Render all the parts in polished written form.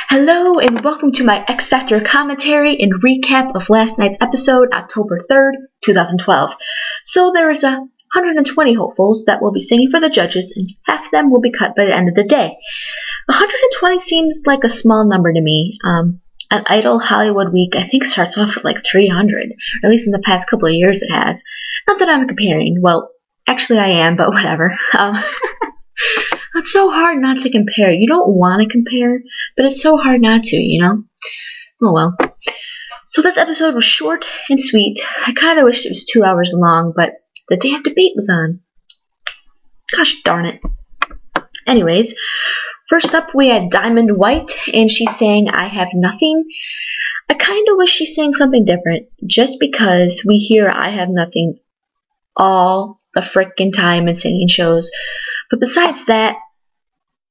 Hello and welcome to my X Factor commentary and recap of last night's episode, October 3rd, 2012. So there is 120 hopefuls that will be singing for the judges, and half of them will be cut by the end of the day. 120 seems like a small number to me. An Idol Hollywood week I think starts off with like 300, or at least in the past couple of years it has. Not that I'm comparing, well, actually I am, but whatever. It's so hard not to compare. You don't want to compare, but it's so hard not to, you know? Oh well. So this episode was short and sweet. I kind of wished it was 2 hours long, but the damn debate was on. Gosh darn it. Anyways, first up we had Diamond White, and she's saying, "I have nothing." I kind of wish she sang something different, just because we hear "I have nothing" all the frickin' time in singing shows. But besides that,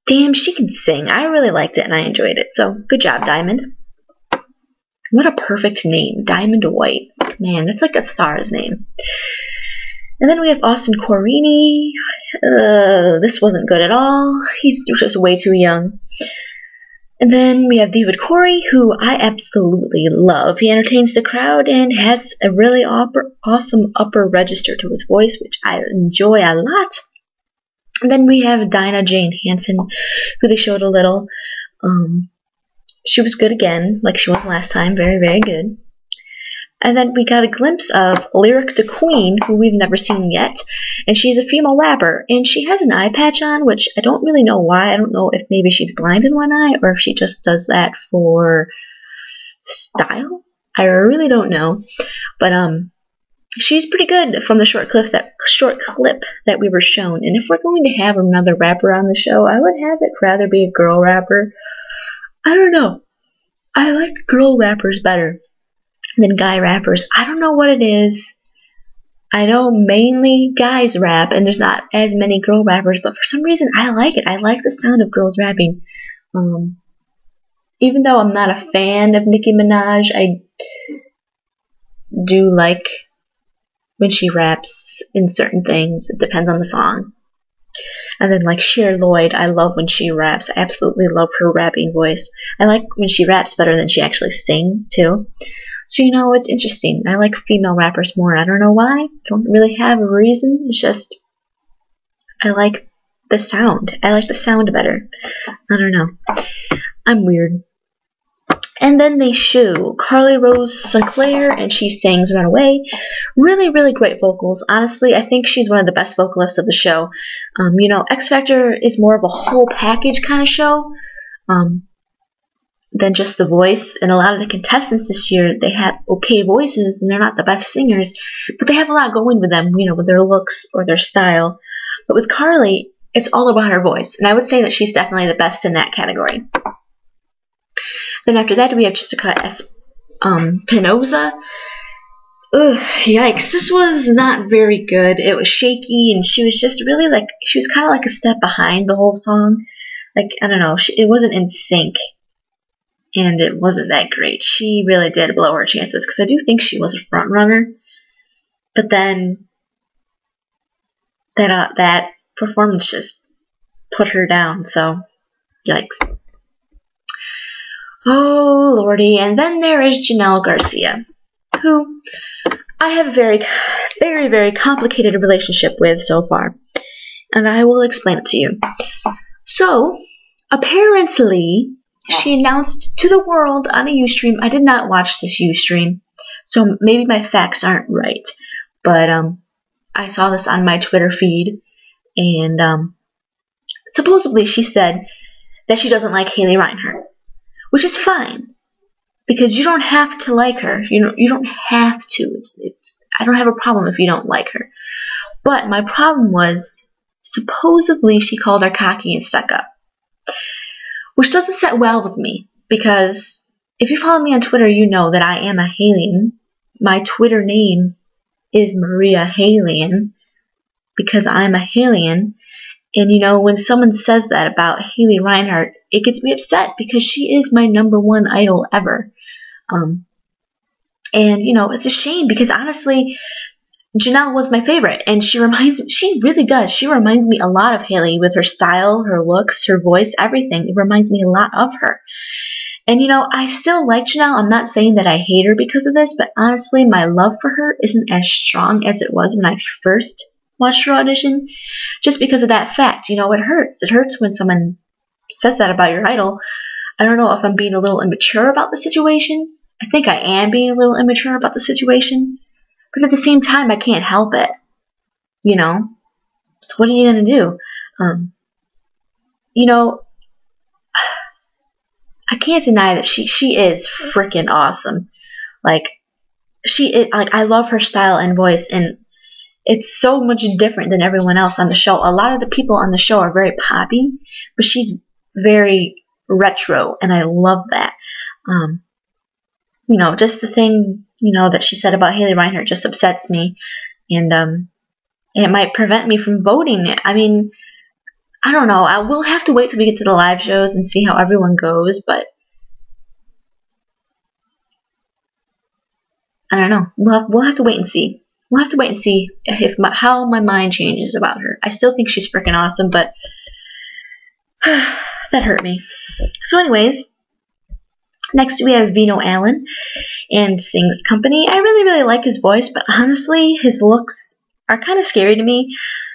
damn, she can sing. I really liked it and I enjoyed it. So, good job, Diamond. What a perfect name. Diamond White. Man, that's like a star's name. And then we have Austin Corini. This wasn't good at all. He's just way too young. And then we have David Correy, who I absolutely love. He entertains the crowd and has a really awesome upper register to his voice, which I enjoy a lot. And then we have Dinah Jane Hansen, who they showed a little. She was good again, like she was last time. Very, very good. And then we got a glimpse of Lyric the Queen, who we've never seen yet. And she's a female rapper. And she has an eye patch on, which I don't really know why. I don't know if maybe she's blind in one eye, or if she just does that for style. I really don't know. But, she's pretty good from the short clip that we were shown. And if we're going to have another rapper on the show, I would have it rather be a girl rapper. I don't know. I like girl rappers better than guy rappers. I don't know what it is. I know mainly guys rap, and there's not as many girl rappers, but for some reason I like it. I like the sound of girls rapping. Even though I'm not a fan of Nicki Minaj, I do like when she raps in certain things. It depends on the song. And then like Cher Lloyd, I love when she raps. I absolutely love her rapping voice. I like when she raps better than she actually sings too. So you know, it's interesting. I like female rappers more. I don't know why. I don't really have a reason. It's just I like the sound. I like the sound better. I don't know. I'm weird. And then they show Carly Rose Sonclare, and she sings Runaway. Really, really great vocals. Honestly, I think she's one of the best vocalists of the show. You know, X Factor is more of a whole package kind of show than just the voice. And a lot of the contestants this year, they have okay voices, and they're not the best singers, but they have a lot going with them, you know, with their looks or their style. But with Carly, it's all about her voice, and I would say that she's definitely the best in that category. Then after that, we have Jessica Espinoza. Ugh, yikes. This was not very good. It was shaky, and she was just really like, she was kind of like a step behind the whole song. Like, I don't know, it wasn't in sync, and it wasn't that great. She really did blow her chances, because I do think she was a front runner. But then that performance just put her down, so yikes. Oh, lordy. And then there is Jennel Garcia, who I have a very, very, very complicated relationship with so far. And I will explain it to you. So, apparently, she announced to the world on a Ustream. I did not watch this Ustream, so maybe my facts aren't right. But I saw this on my Twitter feed, and supposedly she said that she doesn't like Haley Reinhart. Which is fine, because you don't have to like her. You don't have to. I don't have a problem if you don't like her. But my problem was, supposedly she called her cocky and stuck up, which doesn't set well with me, because if you follow me on Twitter, you know that I am a Halian. My Twitter name is Maria Halian, because I'm a Halian. And, you know, when someone says that about Haley Reinhart, it gets me upset, because she is my #1 idol ever. And, you know, it's a shame, because honestly, Jennel was my favorite, and she really does. She reminds me a lot of Haley with her style, her looks, her voice, everything. It reminds me a lot of her. And you know, I still like Jennel. I'm not saying that I hate her because of this, but honestly, my love for her isn't as strong as it was when I first watched her audition, just because of that fact. You know, it hurts. It hurts when someone says that about your idol. I don't know if I'm being a little immature about the situation. I think I am being a little immature about the situation, but at the same time, I can't help it. You know? So what are you going to do? You know, I can't deny that she is freaking awesome. Like, I love her style and voice, and it's so much different than everyone else on the show. A lot of the people on the show are very poppy, but she's very retro, and I love that. You know, just the thing, you know, that she said about Haley Reinhart just upsets me, and it might prevent me from voting. I mean, I don't know. I will have to wait till we get to the live shows and see how everyone goes, but I don't know. We'll have to wait and see. We'll have to wait and see how my mind changes about her. I still think she's freaking awesome, but that hurt me. So anyways, next we have Vino Allen and Sings Company. I really like his voice, but honestly, his looks are kind of scary to me.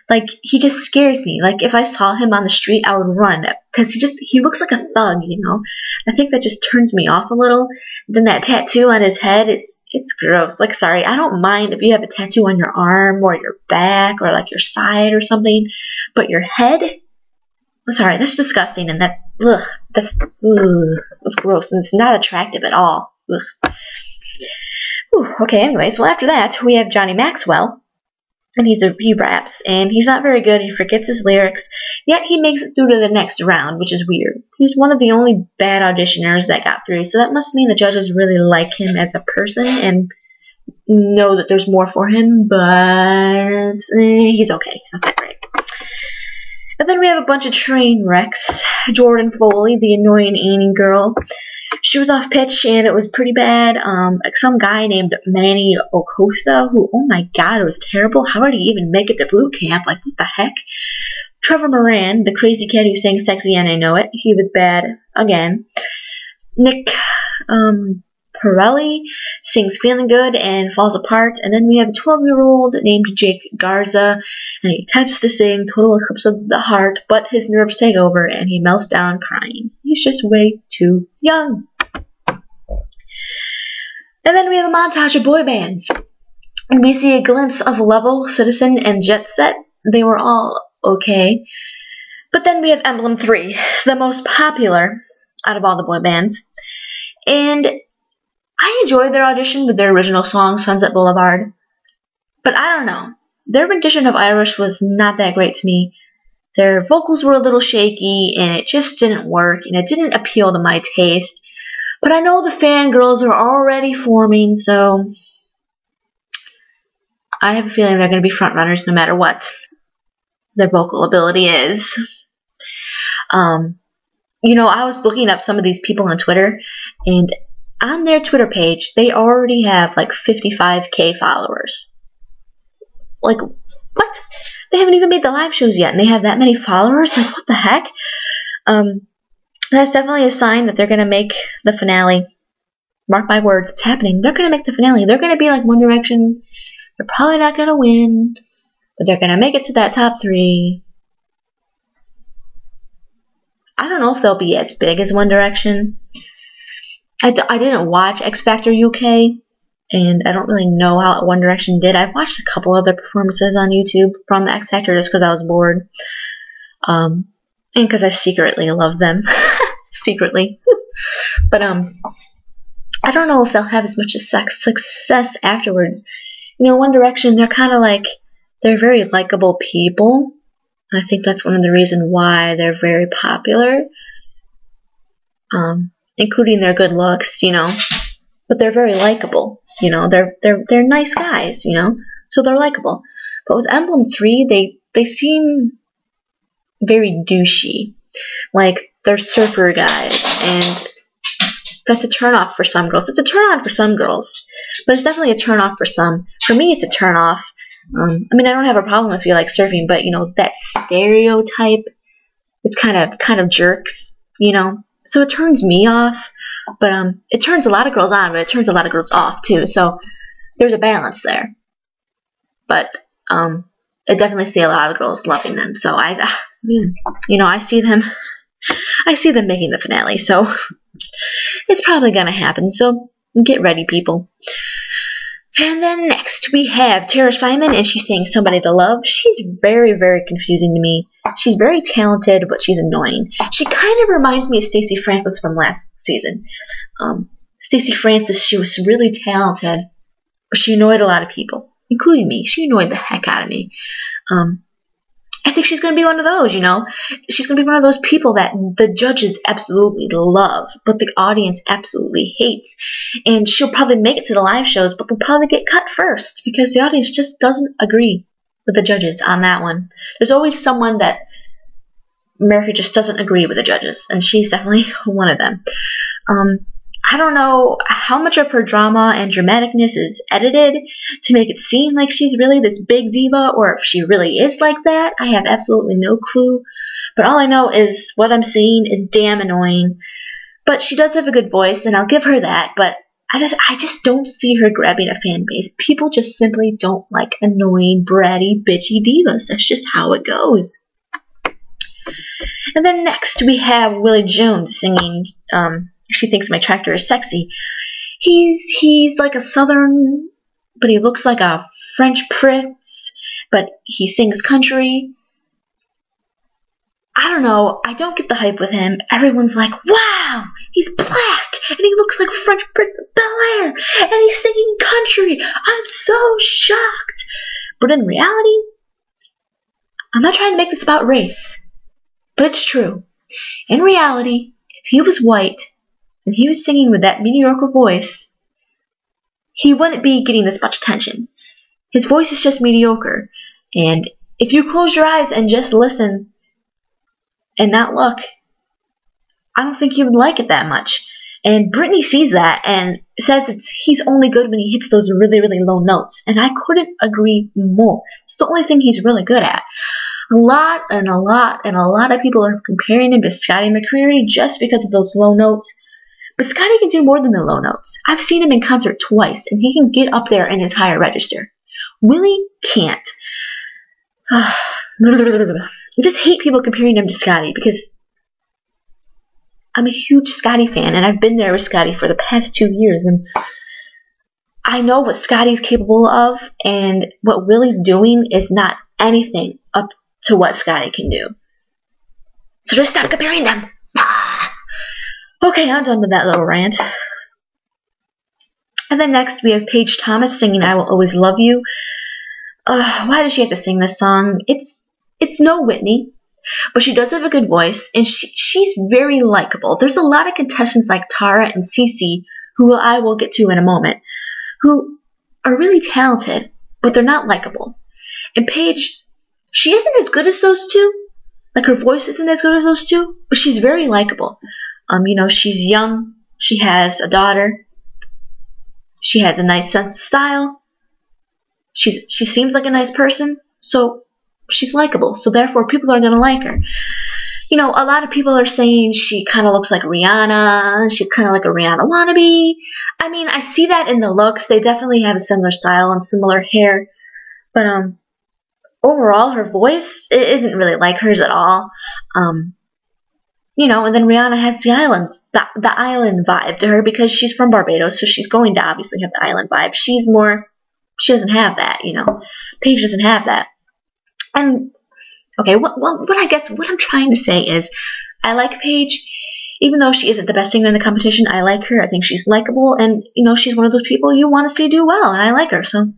Like, he just scares me. Like, if I saw him on the street, I would run, because he looks like a thug, you know. I think that just turns me off a little. Then that tattoo on his head, it's gross. Like, sorry, I don't mind if you have a tattoo on your arm or your back or like your side or something, but your head, I'm sorry, that's disgusting, and that's gross, and it's not attractive at all. Ugh. Whew, okay, anyways, well, after that, we have Johnny Maxwell. And he raps, and he's not very good. He forgets his lyrics, yet he makes it through to the next round, which is weird. He's one of the only bad auditioners that got through, so that must mean the judges really like him as a person and know that there's more for him, but he's okay. He's not that great. And then we have a bunch of train wrecks. Jordyn Foley, the annoying Annie girl. She was off pitch, and it was pretty bad. Some guy named Manny Acosta, who, oh my god, it was terrible. How did he even make it to boot camp? Like, what the heck? Trevor Moran, the crazy kid who sang Sexy and I Know It. He was bad again. Nick Perelli sings Feeling Good and falls apart. And then we have a 12-year-old named Jake Garza, and he attempts to sing Total Eclipse of the Heart, but his nerves take over, and he melts down crying. He's just way too young. And then we have a montage of boy bands. And we see a glimpse of Level, Citizen, and Jetset. They were all okay. But then we have Emblem3, the most popular out of all the boy bands. And I enjoyed their audition with their original song, Sunset Boulevard. But I don't know. Their rendition of Irish was not that great to me. Their vocals were a little shaky, and it just didn't work, and it didn't appeal to my taste. But I know the fangirls are already forming, so I have a feeling they're going to be frontrunners no matter what their vocal ability is. You know, I was looking up some of these people on Twitter, and on their Twitter page, they already have like 55K followers. Like, what? They haven't even made the live shows yet, and they have that many followers? Like, what the heck? That's definitely a sign that they're going to make the finale. Mark my words, it's happening. They're going to make the finale. They're going to be like One Direction. They're probably not going to win, but they're going to make it to that top 3. I don't know if they'll be as big as One Direction. I didn't watch X Factor UK, and I don't really know how One Direction did. I've watched a couple other performances on YouTube from X Factor just because I was bored. And because I secretly love them. Secretly. But, I don't know if they'll have as much success afterwards. You know, One Direction, they're kind of like, they're very likable people. And I think that's one of the reasons why they're very popular. Including their good looks, you know. But they're very likable, you know. They're nice guys, you know. So they're likable. But with Emblem3, they seem very douchey. Like, they're surfer guys, and that's a turn-off for some girls. It's a turn-on for some girls, but it's definitely a turn-off for some. For me, it's a turn-off. I mean, I don't have a problem if you like surfing, but, you know, that stereotype, it's kind of jerks, you know. So it turns me off. But it turns a lot of girls on, but it turns a lot of girls off too. So there's a balance there. But I definitely see a lot of girls loving them. So I see them making the finale. So it's probably gonna happen. So get ready, people. And then next we have Tara Simon, and she's saying Somebody to Love. She's very, very confusing to me. She's very talented, but she's annoying. She kind of reminds me of Stacey Francis from last season. Stacey Francis, she was really talented, but she annoyed a lot of people, including me. She annoyed the heck out of me. I think she's going to be one of those, She's going to be one of those people that the judges absolutely love, but the audience absolutely hates. And she'll probably make it to the live shows, but will probably get cut first because the audience just doesn't agree with the judges on that one. There's always someone that America just doesn't agree with the judges, and she's definitely one of them. I don't know how much of her drama and dramaticness is edited to make it seem like she's really this big diva, or if she really is like that. I have absolutely no clue. But all I know is what I'm seeing is damn annoying. But she does have a good voice, and I'll give her that. But I just don't see her grabbing a fan base. People just simply don't like annoying, bratty, bitchy divas. That's just how it goes. And then next we have Willie Jones singing She Thinks My Tractor is Sexy. He's like a southern, but he looks like a French prince, but he sings country. I don't know. I don't get the hype with him. Everyone's like, wow, he's black, and he looks like French Prince of Bel-Air, and he's singing country. I'm so shocked. But in reality, I'm not trying to make this about race, but it's true. In reality, if he was white, and he was singing with that mediocre voice, he wouldn't be getting this much attention. His voice is just mediocre, and if you close your eyes and just listen and not look, I don't think you would like it that much. And Brittany sees that and says he's only good when he hits those really, really low notes, and I couldn't agree more. It's the only thing he's really good at. A lot of people are comparing him to Scotty McCreery just because of those low notes. But Scotty can do more than the low notes. I've seen him in concert twice, and he can get up there in his higher register. Willie can't. I just hate people comparing him to Scotty because I'm a huge Scotty fan, and I've been there with Scotty for the past 2 years, and I know what Scotty's capable of, and what Willie's doing is not anything up to what Scotty can do. So just stop comparing them. Okay, I'm done with that little rant. And then next we have Paige Thomas singing I Will Always Love You. Why does she have to sing this song? It's no Whitney, but she does have a good voice, and she's very likable. There's a lot of contestants like Tara and Cece, who I will get to in a moment, who are really talented, but they're not likable. And Paige, she isn't as good as those two. Like, her voice isn't as good as those two, but she's very likable. She's young. She has a daughter. She has a nice sense of style. She seems like a nice person, so she's likable. So therefore, people are going to like her. A lot of people are saying she kind of looks like Rihanna. She's kind of like a Rihanna wannabe. I mean, I see that in the looks. They definitely have a similar style and similar hair. But overall, her voice isn't really like hers at all. And then Rihanna has the island vibe to her because she's from Barbados, so she's going to obviously have the island vibe. She doesn't have that, Paige doesn't have that. And, okay, what I'm trying to say is, I like Paige, even though she isn't the best singer in the competition. I like her. I think she's likable, and, she's one of those people you want to see do well, and I like her, so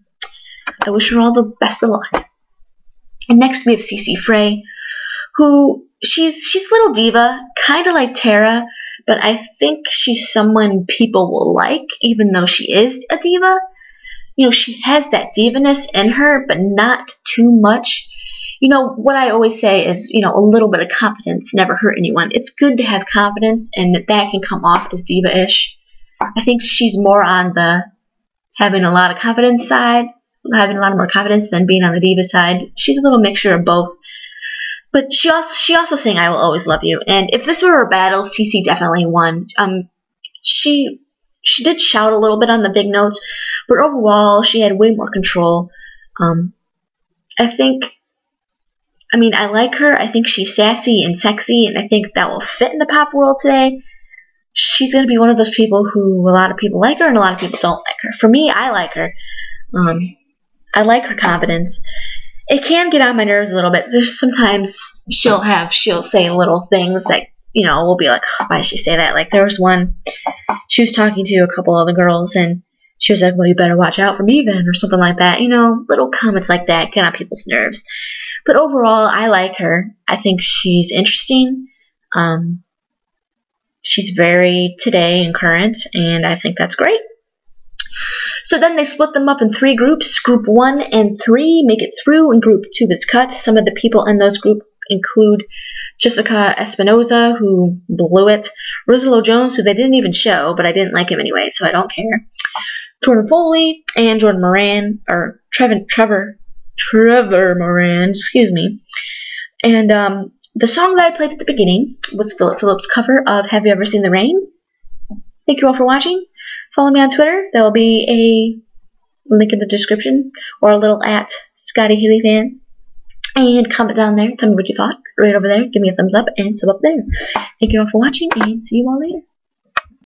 I wish her all the best of luck. And next we have Cece Frey, who she's a little diva, kind of like Tara, but I think she's someone people will like, even though she is a diva. She has that divaness in her, but not too much. What I always say is, a little bit of confidence never hurt anyone. It's good to have confidence, and that can come off as diva-ish. I think she's more on the having a lot of confidence side, having a lot more confidence than being on the diva side. She's a little mixture of both. But she also sang I Will Always Love You. And if this were a battle, Cece definitely won. she did shout a little bit on the big notes, but overall she had way more control. I like her. I think she's sassy and sexy, and I think that will fit in the pop world today. She's going to be one of those people who a lot of people like her and a lot of people don't like her. For me, I like her. I like her confidence. It can get on my nerves a little bit. There's sometimes she'll say little things that, we'll be like, oh, why did she say that? Like, there was one, she was talking to a couple of the girls, and she was like, well, you better watch out for me then, or something like that. Little comments like that get on people's nerves. But overall, I like her. I think she's interesting. She's very today and current, and I think that's great. So then they split them up in 3 groups. Group 1 and 3 make it through, and Group 2 is cut. Some of the people in those groups include Jessica Espinoza, who blew it, Rosalo Jones, who they didn't even show, but I didn't like him anyway, so I don't care, Jordyn Foley, and Trevor Moran, excuse me. And the song that I played at the beginning was Philip Phillips' cover of Have You Ever Seen the Rain? Thank you all for watching. Follow me on Twitter. There will be a link in the description, or a little @ScottyHaleyFan. And comment down there. Tell me what you thought. Right over there. Give me a thumbs up and sub up there. Thank you all for watching, and see you all later.